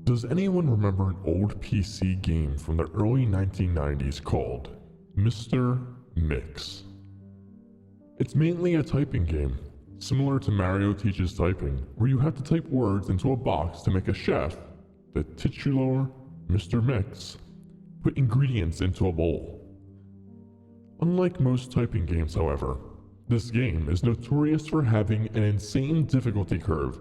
Does anyone remember an old PC game from the early 1990s called Mr. Mix? It's mainly a typing game, similar to Mario Teaches Typing, where you have to type words into a box to make a chef, the titular Mr. Mix, put ingredients into a bowl. Unlike most typing games, however, this game is notorious for having an insane difficulty curve.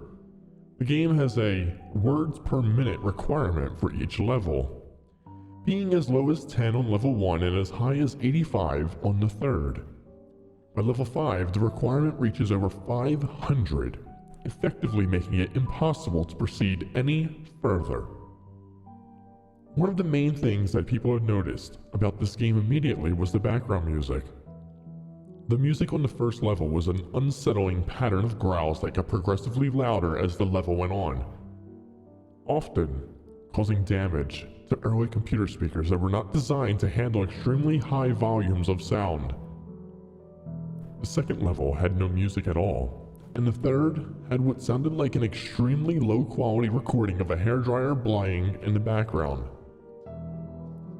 The game has a words per minute requirement for each level, being as low as 10 on level 1 and as high as 85 on the third. By level 5, the requirement reaches over 500, effectively making it impossible to proceed any further. One of the main things that people had noticed about this game immediately was the background music. The music on the first level was an unsettling pattern of growls that got progressively louder as the level went on, often causing damage to early computer speakers that were not designed to handle extremely high volumes of sound. The second level had no music at all, and the third had what sounded like an extremely low-quality recording of a hairdryer blaying in the background.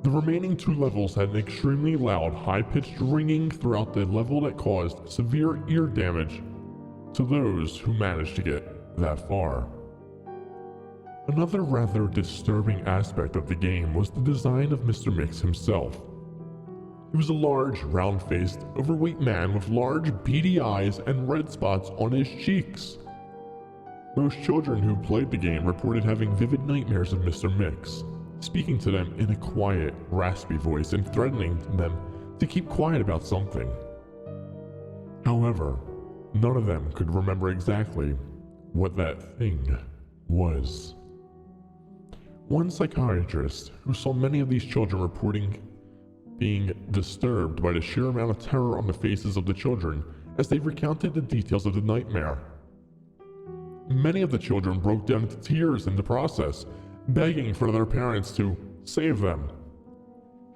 The remaining 2 levels had an extremely loud, high-pitched ringing throughout the level that caused severe ear damage to those who managed to get that far. Another rather disturbing aspect of the game was the design of Mr. Mix himself. He was a large, round-faced, overweight man with large, beady eyes and red spots on his cheeks. Most children who played the game reported having vivid nightmares of Mr. Mix, speaking to them in a quiet, raspy voice and threatening them to keep quiet about something. However, none of them could remember exactly what that thing was. One psychiatrist who saw many of these children reporting being disturbed by the sheer amount of terror on the faces of the children as they recounted the details of the nightmare. Many of the children broke down into tears in the process, begging for their parents to save them.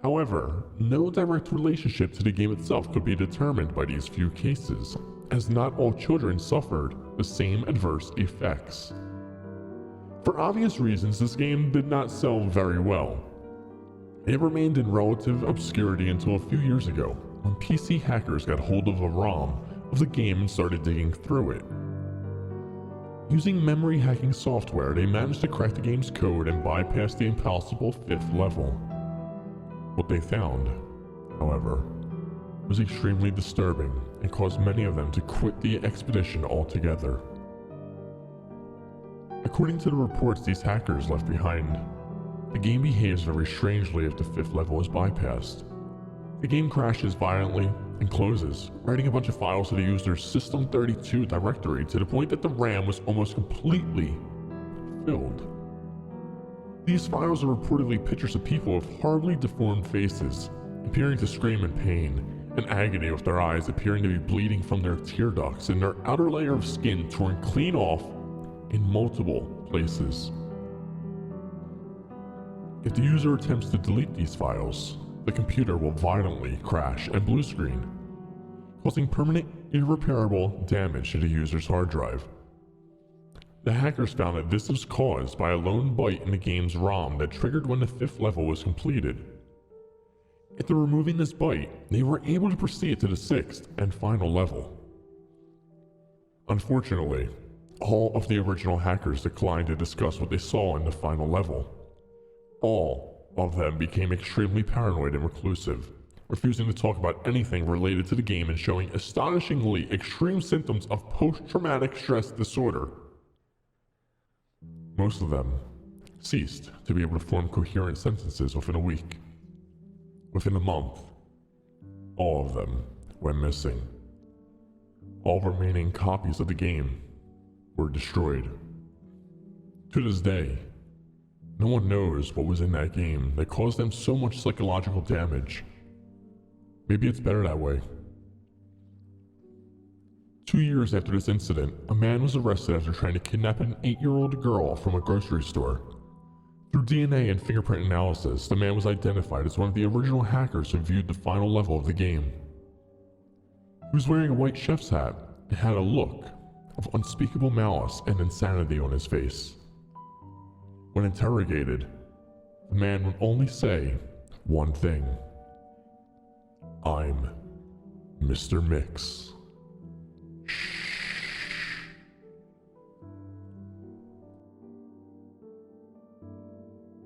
However, no direct relationship to the game itself could be determined by these few cases, as not all children suffered the same adverse effects. For obvious reasons, this game did not sell very well. It remained in relative obscurity until a few years ago, when PC hackers got hold of a ROM of the game and started digging through it. Using memory hacking software, they managed to crack the game's code and bypass the impossible 5th level. What they found, however, was extremely disturbing and caused many of them to quit the expedition altogether. According to the reports these hackers left behind, the game behaves very strangely if the 5th level is bypassed. The game crashes violently and closes, writing a bunch of files to the user's System32 directory to the point that the RAM was almost completely filled. These files are reportedly pictures of people with horribly deformed faces, appearing to scream in pain and agony, with their eyes appearing to be bleeding from their tear ducts and their outer layer of skin torn clean off in multiple places. If the user attempts to delete these files, the computer will violently crash and blue screen, causing permanent, irreparable damage to the user's hard drive. The hackers found that this was caused by a lone byte in the game's ROM that triggered when the 5th level was completed. After removing this byte, they were able to proceed to the 6th and final level. Unfortunately, all of the original hackers declined to discuss what they saw in the final level. All of them became extremely paranoid and reclusive, refusing to talk about anything related to the game and showing astonishingly extreme symptoms of post-traumatic stress disorder. Most of them ceased to be able to form coherent sentences within a week. Within a month, all of them went missing. All remaining copies of the game were destroyed. To this day, no one knows what was in that game that caused them so much psychological damage. Maybe it's better that way. 2 years after this incident, a man was arrested after trying to kidnap an 8-year-old girl from a grocery store. Through DNA and fingerprint analysis, the man was identified as one of the original hackers who viewed the final level of the game. He was wearing a white chef's hat and had a look of unspeakable malice and insanity on his face. When interrogated, the man would only say one thing: "I'm Mr. Mix."